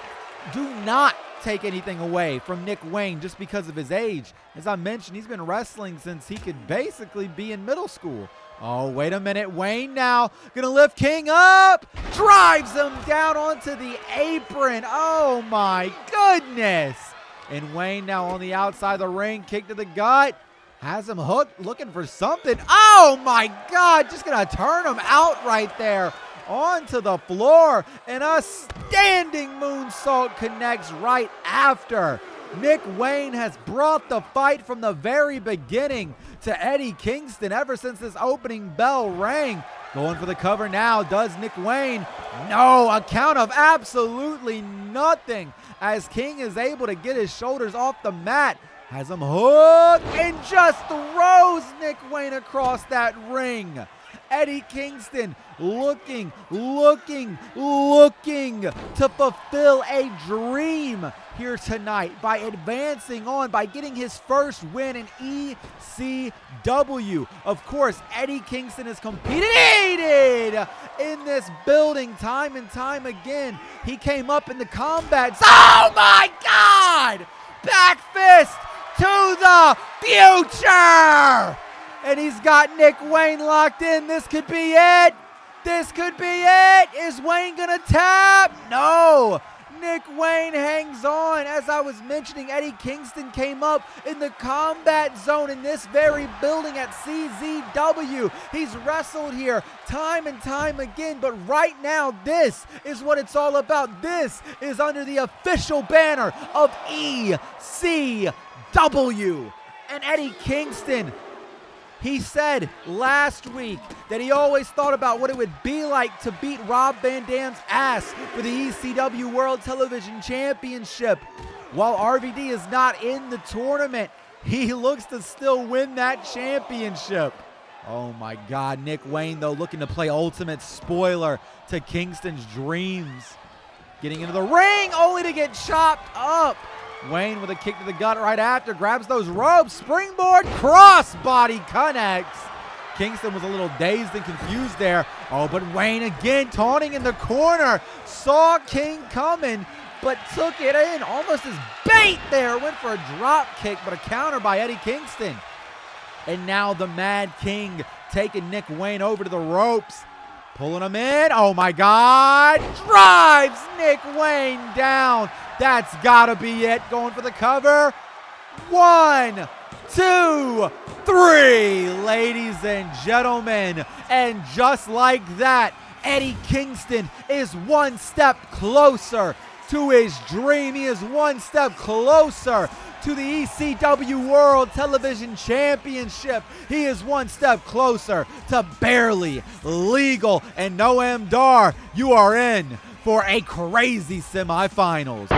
take anything away from Nick Wayne just because of his age. As I mentioned, he's been wrestling since he could basically be in middle school. Oh, wait a minute. Wayne now going to lift King up. Drives him down onto the apron. Oh, my goodness. And Wayne now on the outside of the ring. Kick to the gut. Has him hooked, looking for something. Oh, my God. Just going to turn him out right there onto the floor. And a standing moonsault connects right after. Nick Wayne has brought the fight from the very beginning to Eddie Kingston ever since this opening bell rang. Going for the cover now, does Nick Wayne? No, a count of absolutely nothing as King is able to get his shoulders off the mat. Has him hooked and just throws Nick Wayne across that ring. Eddie Kingston looking to fulfill a dream here tonight by advancing on, by getting his first win in ECW. Of course, Eddie Kingston has competed in this building time and time again. He came up in the combat. Oh my God! Back fist to the future! And he's got Nick Wayne locked in. This could be it. This could be it. Is Wayne going to tap? No. Nick Wayne hangs on. As I was mentioning, Eddie Kingston came up in the combat zone in this very building at CZW. He's wrestled here time and time again, but right now, this is what it's all about. This is under the official banner of ECW. And Eddie Kingston, he said last week that he always thought about what it would be like to beat Rob Van Dam's ass for the ECW World Television Championship. While RVD is not in the tournament, he looks to still win that championship. Oh my God, Nick Wayne though looking to play ultimate spoiler to Kingston's dreams. Getting into the ring only to get chopped up. Wayne with a kick to the gut right after, grabs those ropes, springboard, crossbody connects. Kingston was a little dazed and confused there. Oh, but Wayne again taunting in the corner. Saw King coming, but took it in almost as bait there. Went for a drop kick, but a counter by Eddie Kingston. And now the Mad King taking Nick Wayne over to the ropes. Pulling him in. Oh my God. Drives Nick Wayne down. That's gotta be it. Going for the cover. 1, 2, 3, ladies and gentlemen. And just like that, Eddie Kingston is one step closer to his dream. He is one step closer to the ECW World Television Championship. He is one step closer to barely legal. And Noam Dar, you are in for a crazy semifinals.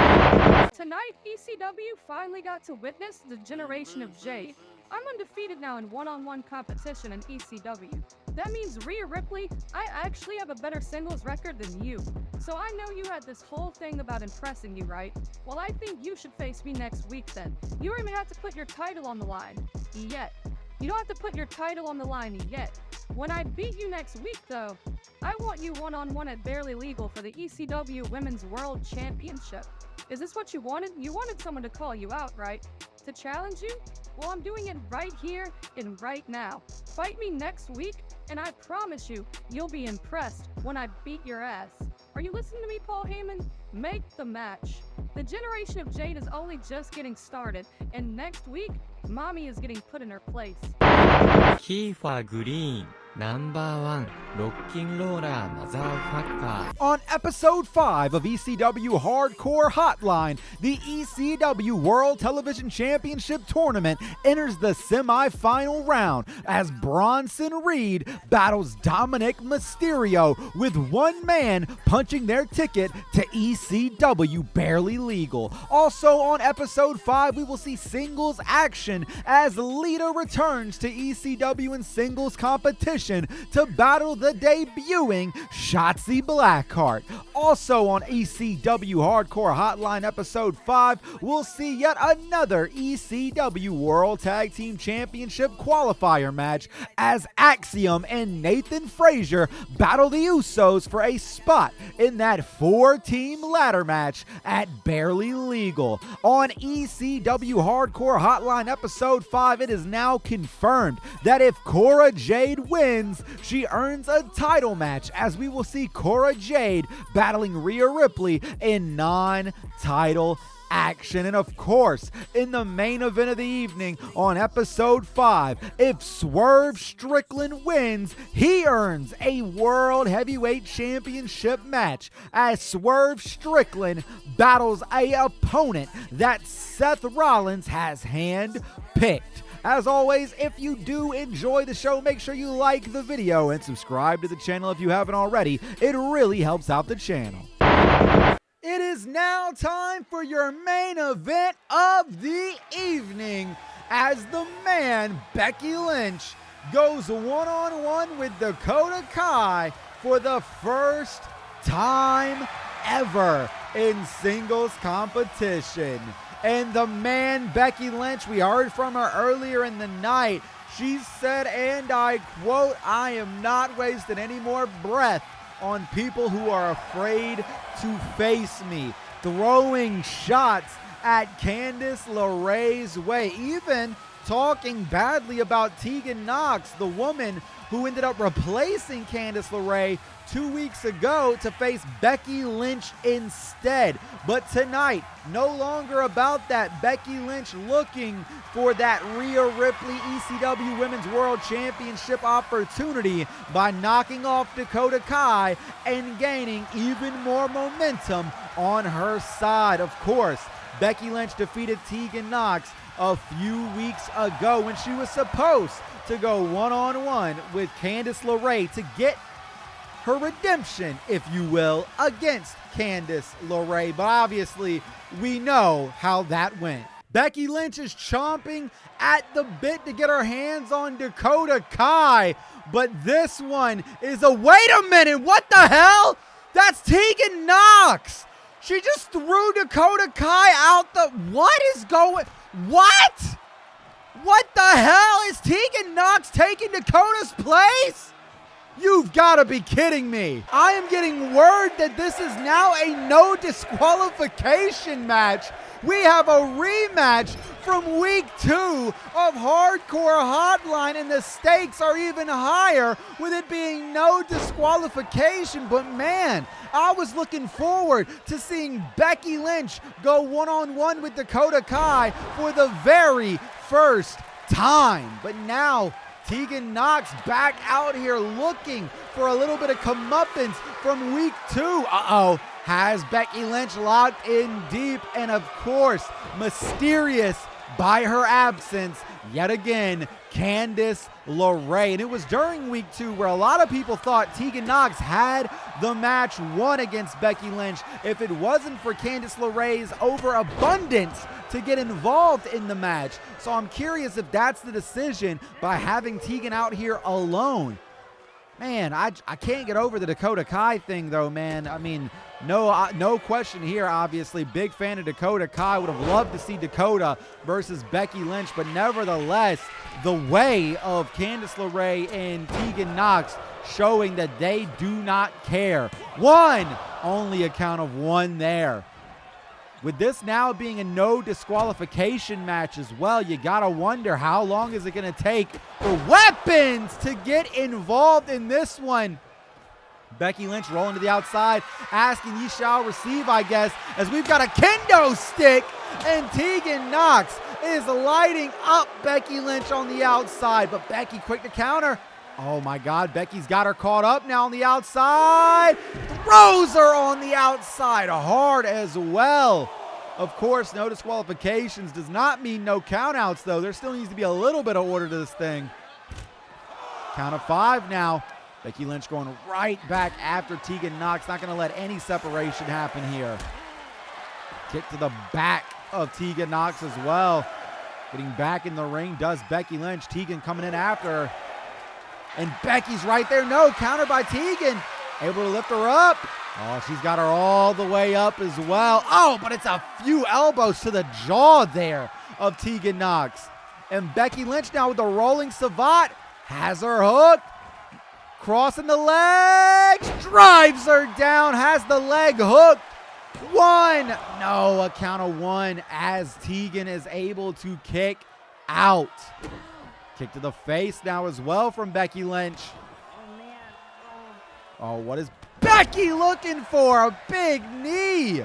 Tonight, ECW finally got to witness the generation of Jade. I'm undefeated now in one-on-one competition in ECW. That means, Rhea Ripley, I actually have a better singles record than you. So I know you had this whole thing about impressing you, right? Well, I think you should face me next week then. You don't even have to put your title on the line. Yet. You don't have to put your title on the line yet. When I beat you next week, though, I want you one-on-one at Barely Legal for the ECW Women's World Championship. Is this what you wanted? You wanted someone to call you out, right? To challenge you? Well, I'm doing it right here and right now. Fight me next week, and I promise you, you'll be impressed when I beat your ass. Are you listening to me, Paul Heyman? Make the match. The generation of Jade is only just getting started, and next week, Mommy is getting put in her place. Kiefer Green, #1 Rock'n'Roller Motherfucker. On episode 5 of ECW Hardcore Hotline, the ECW World Television Championship Tournament enters the semi-final round as Bronson Reed battles Dominic Mysterio, with one man punching their ticket to ECW Barely Legal. Also on episode 5, we will see singles action as Lita returns to ECW in singles competition to battle the debuting Shotzi Blackheart. Also on ECW Hardcore Hotline Episode 5, we'll see yet another ECW World Tag Team Championship qualifier match as Axiom and Nathan Frazier battle the Usos for a spot in that 4-team ladder match at Barely Legal. On ECW Hardcore Hotline Episode 5, it is now confirmed that if Cora Jade wins, she earns a title match, as we will see Cora Jade battling Rhea Ripley in non-title action. And of course, in the main event of the evening on Episode 5, if Swerve Strickland wins, he earns a World Heavyweight Championship match as Swerve Strickland battles a opponent that Seth Rollins has hand-picked. As always, if you do enjoy the show, make sure you like the video and subscribe to the channel if you haven't already. It really helps out the channel. It is now time for your main event of the evening as the man, Becky Lynch, goes one-on-one with Dakota Kai for the first time ever in singles competition. And the man, Becky Lynch, we heard from her earlier in the night. She said, and I quote, "I am not wasting any more breath on people who are afraid to face me," throwing shots at Candice LeRae's way, even talking badly about Tegan Nox, the woman who ended up replacing Candice LeRae 2 weeks ago to face Becky Lynch instead. But tonight, no longer about that. Becky Lynch looking for that Rhea Ripley ECW Women's World Championship opportunity by knocking off Dakota Kai and gaining even more momentum on her side. Of course, Becky Lynch defeated Tegan Nox a few weeks ago when she was supposed to go one-on-one with Candice LeRae to get her redemption, if you will, against Candice LeRae. But obviously, we know how that went. Becky Lynch is chomping at the bit to get her hands on Dakota Kai. But this one is a, wait a minute, what the hell? That's Tegan Nox. She just threw Dakota Kai out the, what is going, what? What the hell? Is Tegan Nox taking Dakota's place? You've got to be kidding me. I am getting word that this is now a no disqualification match. We have a rematch from week 2 of Hardcore Hotline, and the stakes are even higher with it being no disqualification. But man, I was looking forward to seeing Becky Lynch go one-on-one with Dakota Kai for the very first time. But now Tegan Nox back out here looking for a little bit of comeuppance from week 2. Uh-oh. Has Becky Lynch locked in deep, and of course, mysterious by her absence, yet again, Candice LeRae. And it was during week 2 where a lot of people thought Tegan Nox had the match won against Becky Lynch if it wasn't for Candice LeRae's overabundance to get involved in the match. So I'm curious if that's the decision by having Tegan out here alone. Man, I can't get over the Dakota Kai thing, though, man. I mean, no question here, obviously. Big fan of Dakota Kai. Would have loved to see Dakota versus Becky Lynch. But nevertheless, the way of Candice LeRae and Tegan Nox showing that they do not care. Only a count of 1 there. With this now being a no disqualification match as well, you gotta wonder how long is it gonna take for weapons to get involved in this one. Becky Lynch rolling to the outside, asking ye shall receive, I guess, as we've got a kendo stick, and Tegan Nox is lighting up Becky Lynch on the outside, but Becky quick to counter. Oh my God, Becky's got her caught up now on the outside. Throws her on the outside hard as well. Of course, no disqualifications does not mean no countouts, though. There still needs to be a little bit of order to this thing. Count of 5 now. Becky Lynch going right back after Tegan Nox. Not going to let any separation happen here. Kick to the back of Tegan Nox as well. Getting back in the ring does Becky Lynch. Tegan coming in after her. And Becky's right there. No, counter by Tegan. Able to lift her up. Oh, she's got her all the way up as well. Oh, but it's a few elbows to the jaw there of Tegan Nox. And Becky Lynch now with the rolling savate. Has her hooked. Crossing the legs. Drives her down. Has the leg hooked. One. No, a count of one as Tegan is able to kick out. Kick to the face now as well from Becky Lynch. Oh, what is Becky looking for? A big knee.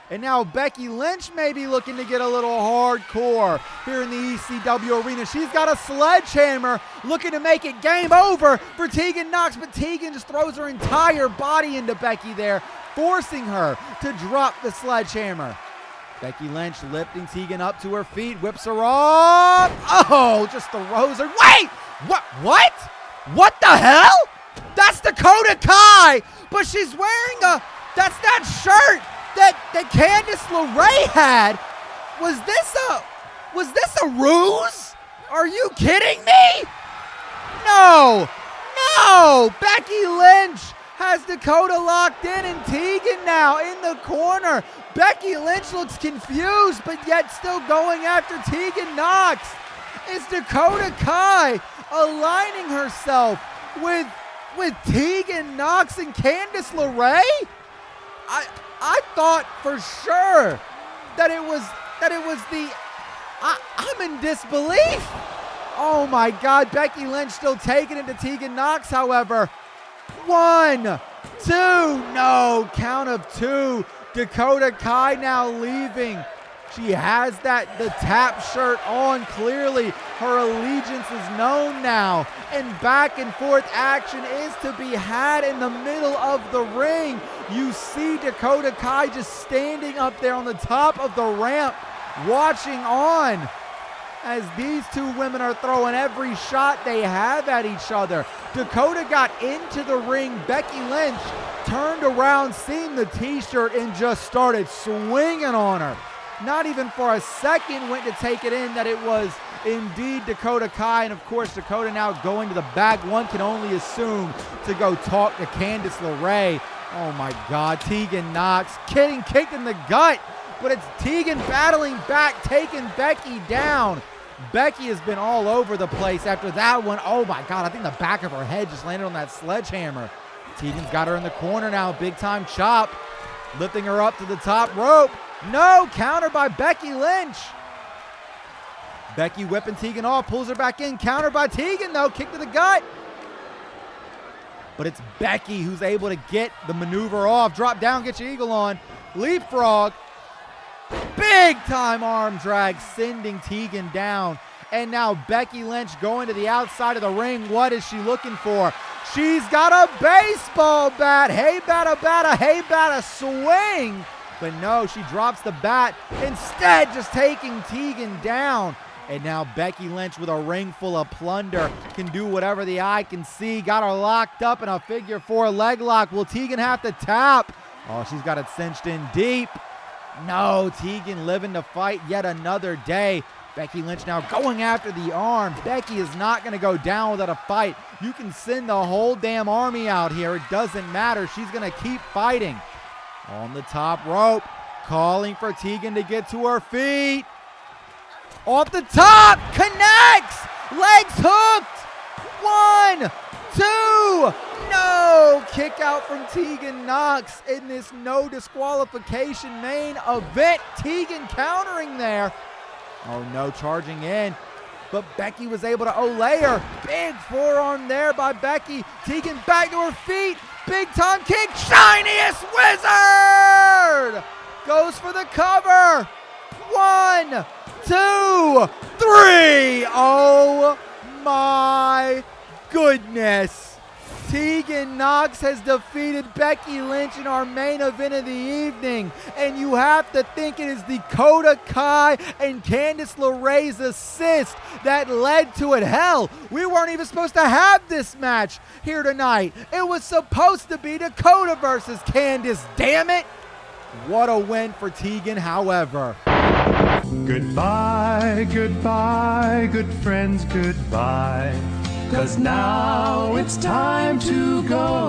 And now Becky Lynch may be looking to get a little hardcore here in the ECW arena. She's got a sledgehammer looking to make it game over for Tegan Nox, but Tegan just throws her entire body into Becky there, forcing her to drop the sledgehammer. Becky Lynch lifting Tegan up to her feet, whips her off. Oh, just throws her. Wait! What? What the hell? That's Dakota Kai, but she's wearing that's that shirt that Candice LeRae had. Was this a ruse? Are you kidding me? No. Becky Lynch has Dakota locked in and Tegan now in the corner. Becky Lynch looks confused, but yet still going after Tegan Nox. Is Dakota Kai aligning herself with Tegan Nox and Candice LeRae? I thought for sure that it was the I'm in disbelief. Oh my God, Becky Lynch still taking it to Tegan Nox, however. 1, 2, no, count of 2. Dakota Kai now leaving. She has the tap shirt on. Clearly, her allegiance is known now. And back and forth action is to be had in the middle of the ring. You see Dakota Kai just standing up there on the top of the ramp, watching on as these two women are throwing every shot they have at each other. Dakota got into the ring. Becky Lynch turned around, seen the t-shirt, and just started swinging on her. Not even for a second went to take it in that it was indeed Dakota Kai. And of course, Dakota now going to the back. One can only assume to go talk to Candice LeRae. Oh my God, Tegan Nox getting kicked in the gut. But it's Tegan battling back, taking Becky down. Becky has been all over the place after that one. Oh my God, I think the back of her head just landed on that sledgehammer. Tegan's got her in the corner now, big time chop. Lifting her up to the top rope. No, counter by Becky Lynch. Becky whipping Tegan off, pulls her back in. Counter by Tegan though, kick to the gut. But it's Becky who's able to get the maneuver off. Drop down, get your eagle on. Leapfrog. Big time arm drag, sending Tegan down. And now Becky Lynch going to the outside of the ring. What is she looking for? She's got a baseball bat. Hey, bada, bada, hey, bada, swing. But no, she drops the bat. Instead, just taking Tegan down. And now Becky Lynch with a ring full of plunder can do whatever the eye can see. Got her locked up in a figure 4 leg lock. Will Tegan have to tap? Oh, she's got it cinched in deep. No, Tegan living to fight yet another day. Becky Lynch now going after the arm. Becky is not going to go down without a fight. You can send the whole damn army out here. It doesn't matter. She's going to keep fighting. On the top rope, calling for Tegan to get to her feet. Off the top, connects. Legs hooked. 1, 2. No, kick out from Tegan Nox in this no disqualification main event. Tegan countering there. Oh no, charging in. But Becky was able to olay her. Big forearm there by Becky. Tegan back to her feet. Big time kick. Shiniest Wizard goes for the cover. 1, 2, 3. Oh my goodness. Tegan Nox has defeated Becky Lynch in our main event of the evening. And you have to think it is Dakota Kai and Candice LeRae's assist that led to it. Hell, we weren't even supposed to have this match here tonight. It was supposed to be Dakota versus Candice, damn it. What a win for Tegan, however. Goodbye, goodbye, good friends, goodbye. 'cause now it's time to go.